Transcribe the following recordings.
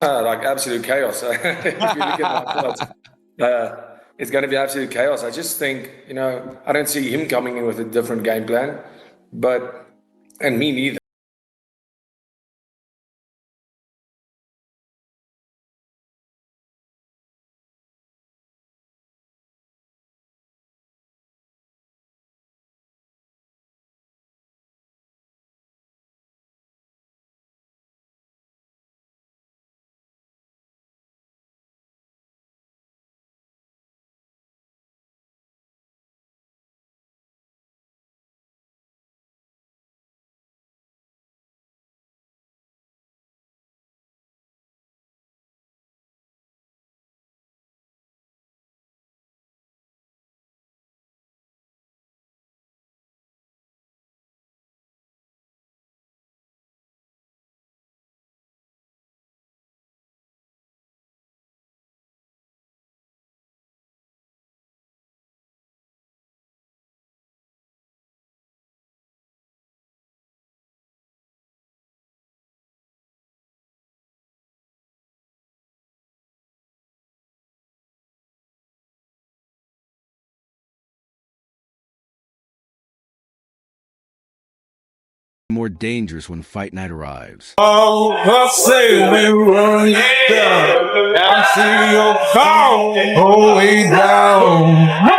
Like absolute chaos. If you look at my thoughts, it's going to be absolute chaos. I just think, I don't see him coming in with a different game plan, but, and me neither. More dangerous when fight night arrives. Oh, I say we run you down. I see your call all way down.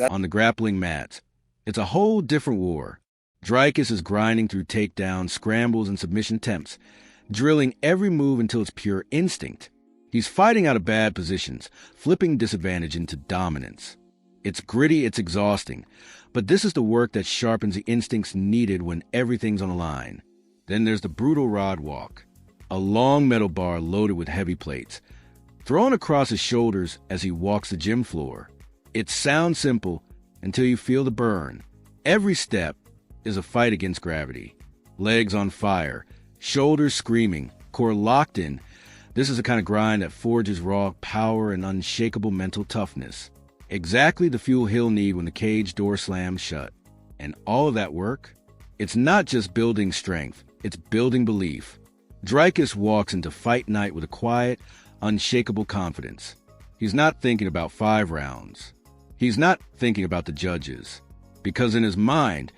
On the grappling mat, it's a whole different war. Dricus is grinding through takedowns, scrambles, and submission attempts, drilling every move until it's pure instinct. He's fighting out of bad positions, flipping disadvantage into dominance. It's gritty, it's exhausting, but this is the work that sharpens the instincts needed when everything's on the line. Then there's the brutal rod walk, a long metal bar loaded with heavy plates, thrown across his shoulders as he walks the gym floor. It sounds simple until you feel the burn. Every step is a fight against gravity. Legs on fire, shoulders screaming, core locked in. This is the kind of grind that forges raw power and unshakable mental toughness. Exactly the fuel he'll need when the cage door slams shut. And all of that work? It's not just building strength, it's building belief. Dricus walks into fight night with a quiet, unshakable confidence. He's not thinking about 5 rounds. He's not thinking about the judges, because in his mind,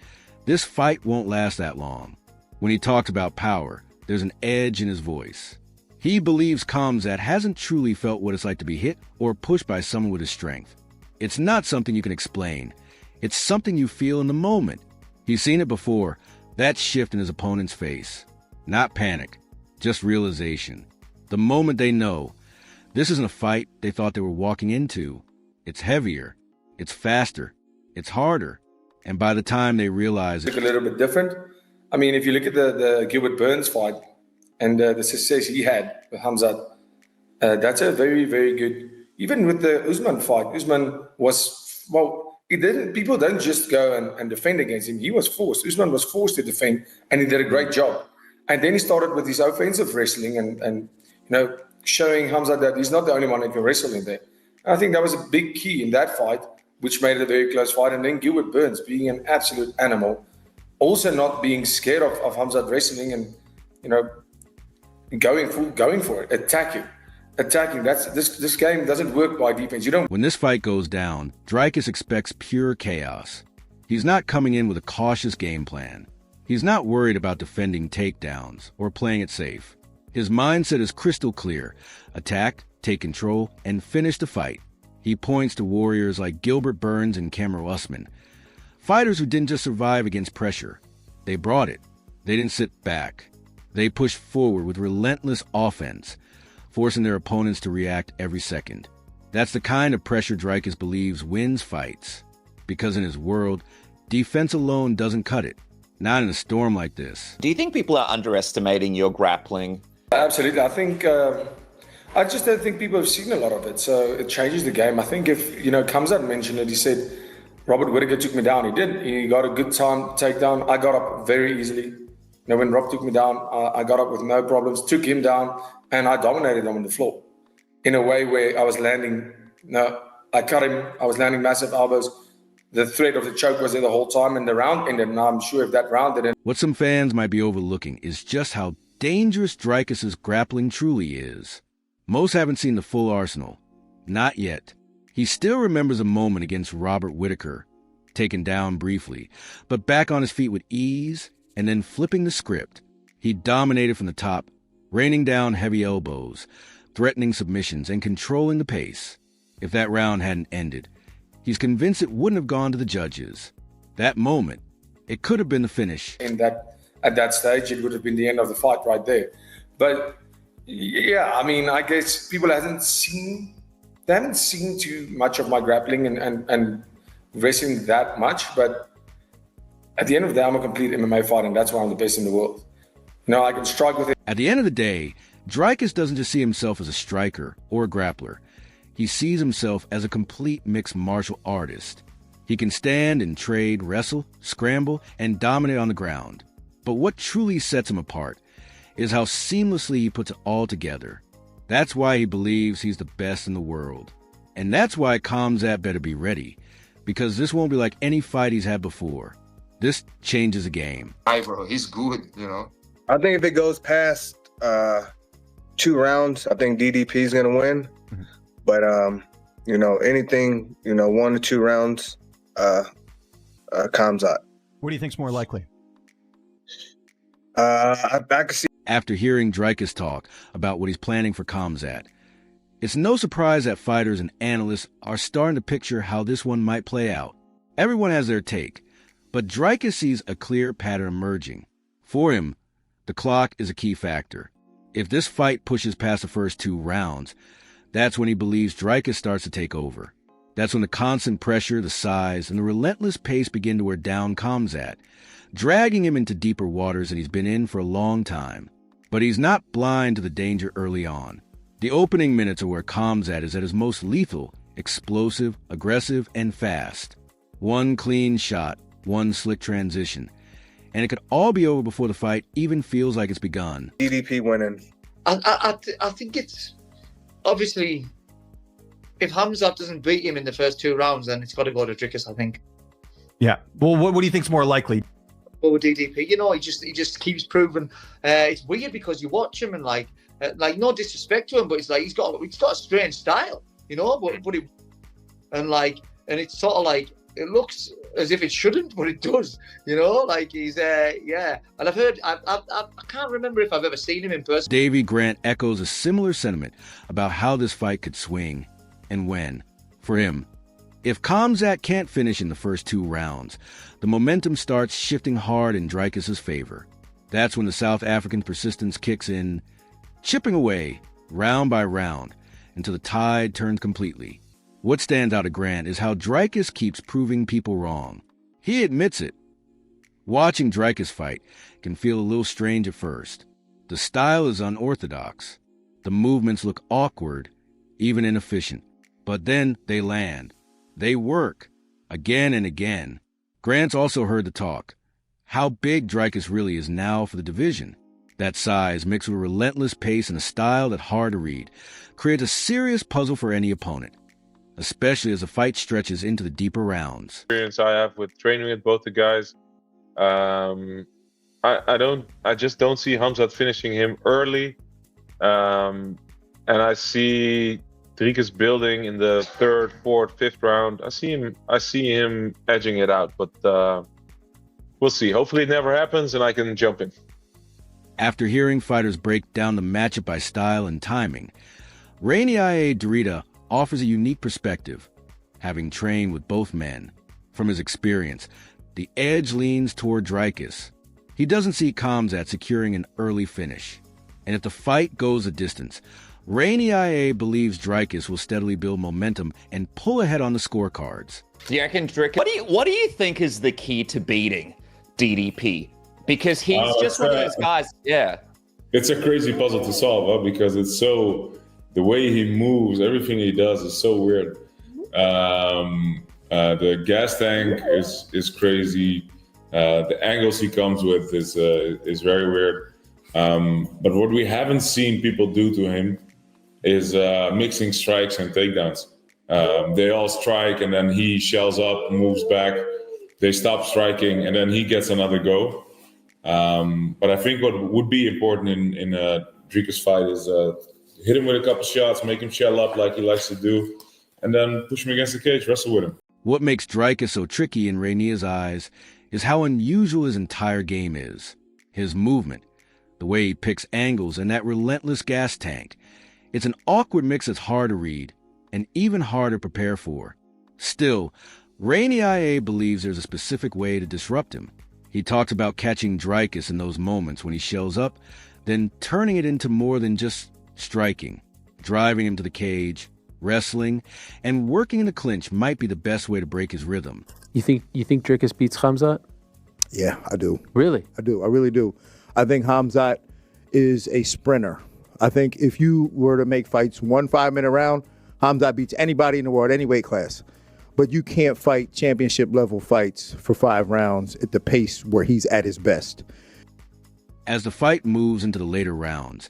this fight won't last that long. When he talks about power, there's an edge in his voice. He believes Khamzat hasn't truly felt what it's like to be hit or pushed by someone with his strength. It's not something you can explain. It's something you feel in the moment. He's seen it before, that shift in his opponent's face. Not panic, just realization. The moment they know, this isn't a fight they thought they were walking into. It's heavier. It's faster, it's harder, and by the time they realize Look a little bit different. I mean, if you look at the Gilbert Burns fight and the success he had with Khamzat, That's a very, very good. Even with the Usman fight, Usman was, well, he didn't. People don't just go and defend against him. He was forced. Usman was forced to defend, and he did a great job. And then he started with his offensive wrestling and showing Khamzat that he's not the only one that can wrestle in there. I think that was a big key in that fight, which made it a very close fight. And then Gilbert Burns being an absolute animal, also not being scared of Khamzat wrestling and going for it, attacking. This game doesn't work by defense. You don't. When this fight goes down, Dricus expects pure chaos. He's not coming in with a cautious game plan. He's not worried about defending takedowns or playing it safe. His mindset is crystal clear: attack, take control, and finish the fight. He points to warriors like Gilbert Burns and Kamaru Usman, fighters who didn't just survive against pressure. They brought it. They didn't sit back. They pushed forward with relentless offense, forcing their opponents to react every second. That's the kind of pressure Dricus believes wins fights. Because in his world, defense alone doesn't cut it. Not in a storm like this. Do you think people are underestimating your grappling? Absolutely. I think I just don't think people have seen a lot of it. So it changes the game. I think if Khamzat mentioned it, he said Robert Whittaker took me down. He did. He got a good time takedown. I got up very easily. When Rob took me down, I got up with no problems, took him down, and I dominated him on the floor in a way where I was landing. I cut him. I was landing massive elbows. The threat of the choke was there the whole time, and the round ended. And I'm sure if that round didn't. What some fans might be overlooking is just how dangerous Dricus's grappling truly is. Most haven't seen the full arsenal. Not yet. He still remembers a moment against Robert Whittaker, taken down briefly, but back on his feet with ease, and then flipping the script. He dominated from the top, raining down heavy elbows, threatening submissions, and controlling the pace. If that round hadn't ended, he's convinced it wouldn't have gone to the judges. That moment, it could have been the finish. At that stage, it would have been the end of the fight right there. But yeah, I mean, I guess people haven't seen too much of my grappling and wrestling that much. But at the end of the day, I'm a complete MMA fighter, and that's why I'm the best in the world. I can strike with it. At the end of the day, Dricus doesn't just see himself as a striker or a grappler. He sees himself as a complete mixed martial artist. He can stand and trade, wrestle, scramble, and dominate on the ground. But what truly sets him apart is how seamlessly he puts it all together. That's why he believes he's the best in the world. And that's why Khamzat better be ready, because this won't be like any fight he's had before. This changes the game. Hi, bro. He's good, I think if it goes past 2 rounds, I think DDP is going to win. Mm-hmm. But, anything, 1 to 2 rounds, Khamzat. What do you think's more likely? I can see. After hearing Dricus talk about what he's planning for Khamzat, it's no surprise that fighters and analysts are starting to picture how this one might play out. Everyone has their take, but Dricus sees a clear pattern emerging. For him, the clock is a key factor. If this fight pushes past the first 2 rounds, that's when he believes Dricus starts to take over. That's when the constant pressure, the size, and the relentless pace begin to wear down Khamzat, dragging him into deeper waters than he's been in for a long time. But he's not blind to the danger early on. The opening minutes are where Khamzat is at his most lethal, explosive, aggressive, and fast. One clean shot, one slick transition, and it could all be over before the fight even feels like it's begun. DDP winning. I think it's obviously, if Khamzat doesn't beat him in the first 2 rounds, then it's got to go to Dricus, I think. Yeah. Well, what do you think's more likely? Well, with DDP, he just keeps proving. It's weird because you watch him and like no disrespect to him, but it's like he's got a strange style, and it's sort of like it looks as if it shouldn't, but it does, he's yeah. And I've heard, I can't remember if I've ever seen him in person. Davey Grant echoes a similar sentiment about how this fight could swing and when. For him, if Khamzat can't finish in the first 2 rounds, the momentum starts shifting hard in Dricus's favor. That's when the South African persistence kicks in, chipping away, round by round, until the tide turns completely. What stands out to Grant is how Dricus keeps proving people wrong. He admits it. Watching Dricus fight can feel a little strange at first. The style is unorthodox. The movements look awkward, even inefficient. But then they land. They work. Again and again. Grant's also heard the talk. How big Dricus really is now for the division. That size, mixed with relentless pace and a style that's hard to read, creates a serious puzzle for any opponent, especially as the fight stretches into the deeper rounds. Experience I have with training with both the guys, I just don't see Khamzat finishing him early, and I see Dricus building in the 3rd, 4th, 5th round. I see him edging it out, but we'll see. Hopefully it never happens and I can jump in. After hearing fighters break down the matchup by style and timing, Rainier Derrida offers a unique perspective, having trained with both men. From his experience, the edge leans toward Dricus. He doesn't see Khamzat securing an early finish. And if the fight goes a distance, Rainier believes Dricus will steadily build momentum and pull ahead on the scorecards. Do you reckon Dricus? What do you think is the key to beating DDP? Because he's just one of those guys. Yeah, it's a crazy puzzle to solve, because it's so, the way he moves, everything he does is so weird. The gas tank is crazy. The angles he comes with is very weird. But what we haven't seen people do to him is mixing strikes and takedowns. They all strike and then he shells up, moves back. They stop striking and then he gets another go. But I think what would be important in a Dricus fight is hit him with a couple shots, make him shell up like he likes to do, and then push him against the cage, wrestle with him. What makes Dricus so tricky in Rainier's eyes is how unusual his entire game is. His movement, the way he picks angles, and that relentless gas tank. It's an awkward mix that's hard to read and even harder to prepare for. Still, Rainier believes there's a specific way to disrupt him. He talks about catching Dricus in those moments when he shells up, then turning it into more than just striking. Driving him to the cage, wrestling, and working in the clinch might be the best way to break his rhythm. You think Dricus beats Khamzat? Yeah, I do. Really? I do. I really do. I think Khamzat is a sprinter. I think if you were to make fights 1 5-minute round, Khamzat beats anybody in the world, any weight class. But you can't fight championship level fights for 5 rounds at the pace where he's at his best. As the fight moves into the later rounds,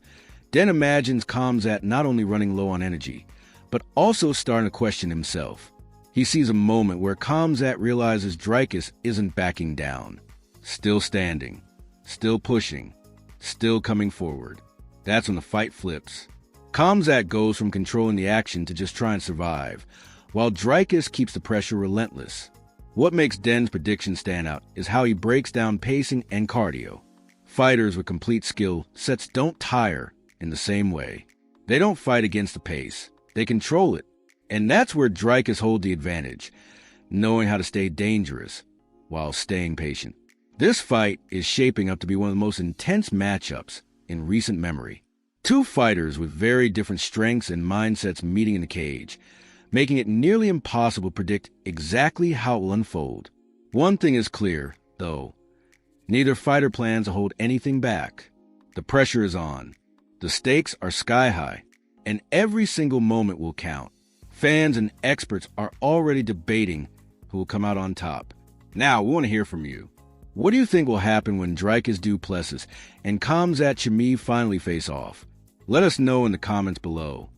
Den imagines Khamzat not only running low on energy, but also starting to question himself. He sees a moment where Khamzat realizes Dricus isn't backing down, still standing, still pushing, still coming forward. That's when the fight flips. Khamzat goes from controlling the action to just trying to survive, while Dricus keeps the pressure relentless. What makes Den's prediction stand out is how he breaks down pacing and cardio. Fighters with complete skill sets don't tire in the same way. They don't fight against the pace. They control it. And that's where Dricus holds the advantage, knowing how to stay dangerous while staying patient. This fight is shaping up to be one of the most intense matchups in recent memory. Two fighters with very different strengths and mindsets meeting in the cage, making it nearly impossible to predict exactly how it will unfold. One thing is clear, though. Neither fighter plans to hold anything back. The pressure is on. The stakes are sky high, and every single moment will count. Fans and experts are already debating who will come out on top. Now, we want to hear from you. What do you think will happen when Dricus Du Plessis and Khamzat Chimaev finally face off? Let us know in the comments below.